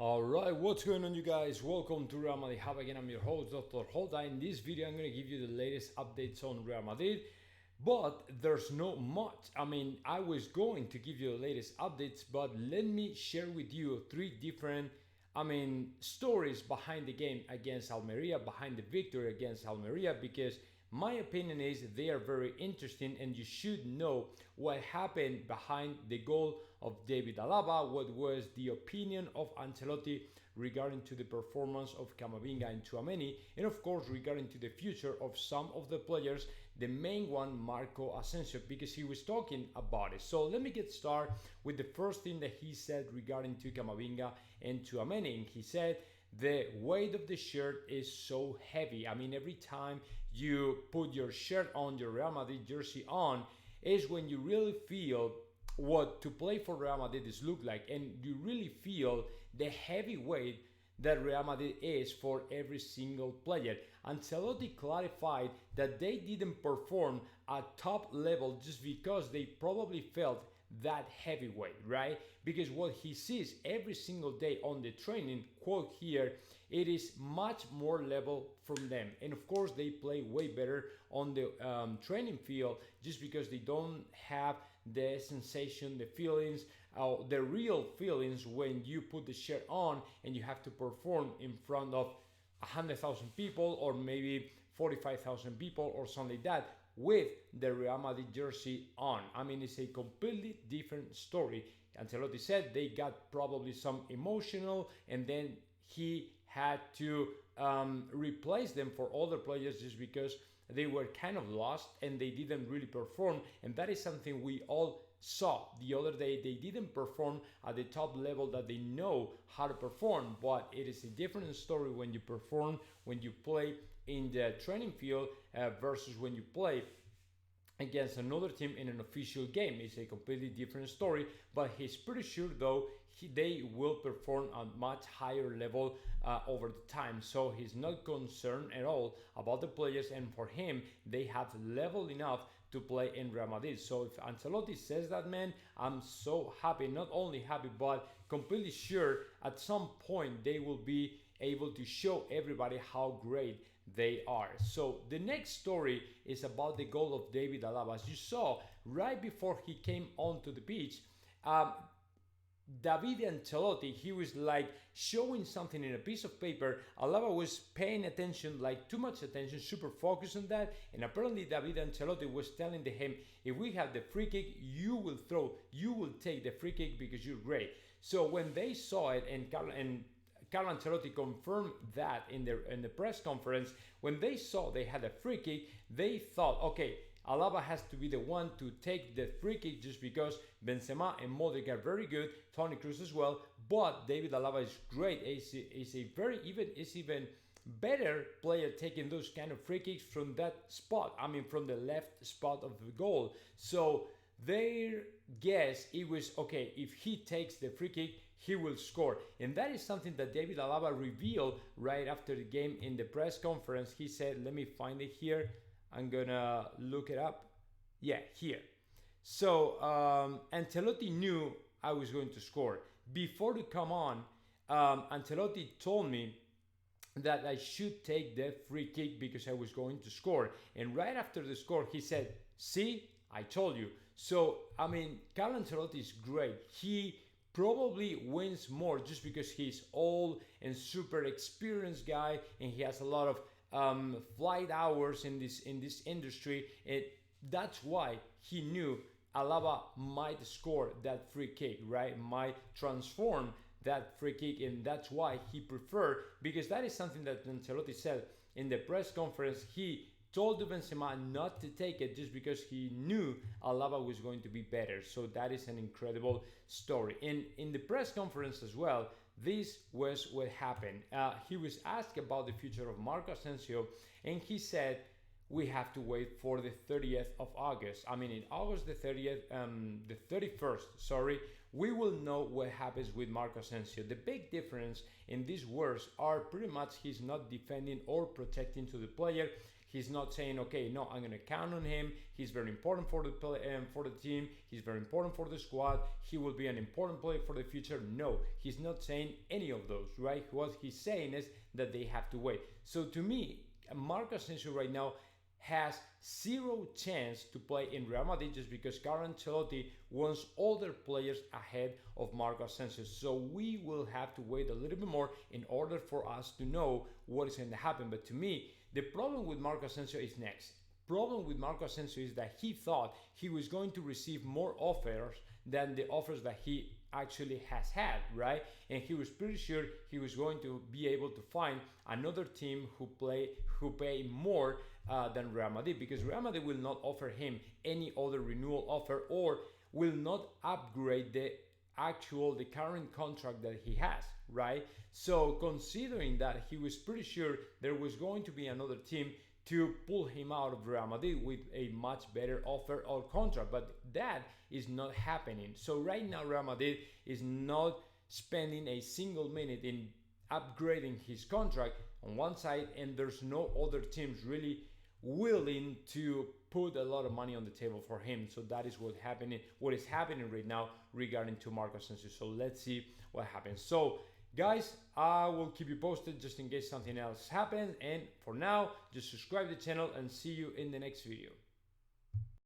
Alright, what's going on, you guys? Welcome to Real Madrid Hub again. I'm your host, Dr. Holda. In this video, I'm going to give you the latest updates on Real Madrid, but there's not much. I was going to give you the latest updates, but let me share with you three different stories behind the game against Almeria, behind the victory against Almeria, because my opinion is they are very interesting and you should know what happened behind the goal of David Alaba, what was the opinion of Ancelotti regarding to the performance of Camavinga and Tchouameni, and of course regarding to the future of some of the players, the main one, Marco Asensio, because he was talking about it. So let me get started with the first thing that he said regarding to Camavinga and Tchouameni. And he said, the weight of the shirt is so heavy. Every time you put your shirt on, your Real Madrid jersey on, is when you really feel what to play for Real Madrid is look like, and you really feel the heavy weight that Real Madrid is for every single player. Ancelotti clarified that they didn't perform at top level just because they probably felt that heavyweight, right? Because what he sees every single day on the training, quote here, it is much more level from them. And of course they play way better on the training field just because they don't have the sensation, the feelings, the real feelings when you put the shirt on and you have to perform in front of 100,000 people or maybe 45,000 people or something like that with the Real Madrid jersey on. It's a completely different story. Ancelotti said they got probably some emotional, and then he had to replace them for other players just because they were kind of lost and they didn't really perform. And that is something we all saw the other day. They didn't perform at the top level that they know how to perform, but it is a different story when you perform, when you play in the training field versus when you play against another team in an official game. It's a completely different story, but he's pretty sure though they will perform at much higher level over the time. So he's not concerned at all about the players, and for him they have level enough to play in Real Madrid. So if Ancelotti says that, man, I'm so happy, not only happy but completely sure at some point they will be able to show everybody how great they are. So the next story is about the goal of David Alaba. As you saw right before he came onto the pitch, David Ancelotti, he was like showing something in a piece of paper. Alaba was paying attention, like too much attention, super focused on that. And apparently David Ancelotti was telling him, if we have the free kick, you will take the free kick because you're great. So when they saw it, and Carlo Ancelotti confirmed that in the press conference, when they saw they had a free kick, they thought, okay, Alaba has to be the one to take the free kick just because Benzema and Modric are very good, Toni Kroos as well, but David Alaba is great. Is even better player taking those kind of free kicks from that spot, from the left spot of the goal. So their guess, it was, okay, if he takes the free kick, he will score. And that is something that David Alaba revealed right after the game in the press conference. He said, let me find it here. I'm gonna look it up. Yeah, here. So Ancelotti knew I was going to score. Before to come on, Ancelotti told me that I should take the free kick because I was going to score. And right after the score, he said, see, I told you. So, Carlo Ancelotti is great. He probably wins more just because he's old and super experienced guy, and he has a lot of flight hours in this industry. That's why he knew Alaba might score that free kick, right? Might transform that free kick, and that's why he preferred, because that is something that Ancelotti said in the press conference. He told Benzema not to take it just because he knew Alaba was going to be better. So that is an incredible story. And in the press conference as well, this was what happened. He was asked about the future of Marco Asensio, and he said, we have to wait for the 30th of August. In August the 31st, sorry, we will know what happens with Marco Asensio. The big difference in these words are pretty much he's not defending or protecting to the player. He's not saying, okay, no, I'm going to count on him. He's very important for the team. He's very important for the squad. He will be an important player for the future. No, he's not saying any of those, right? What he's saying is that they have to wait. So to me, Marco Asensio right now has zero chance to play in Real Madrid just because Carlo Ancelotti wants older players ahead of Marco Asensio. So we will have to wait a little bit more in order for us to know what is going to happen. But to me, the problem with Marco Asensio is next. Problem with Marco Asensio is that he thought he was going to receive more offers than the offers that he actually has had, right? And he was pretty sure he was going to be able to find another team who pay more than Real Madrid, because Real Madrid will not offer him any other renewal offer or will not upgrade the current contract that he has, right? So considering that, he was pretty sure there was going to be another team to pull him out of Real Madrid with a much better offer or contract, but that is not happening. So right now Real Madrid is not spending a single minute in upgrading his contract on one side, and there's no other teams really willing to put a lot of money on the table for him. So that is what is happening right now regarding to Marco Asensio. So let's see what happens. So guys, I will keep you posted just in case something else happens, and for now just subscribe to the channel and see you in the next video.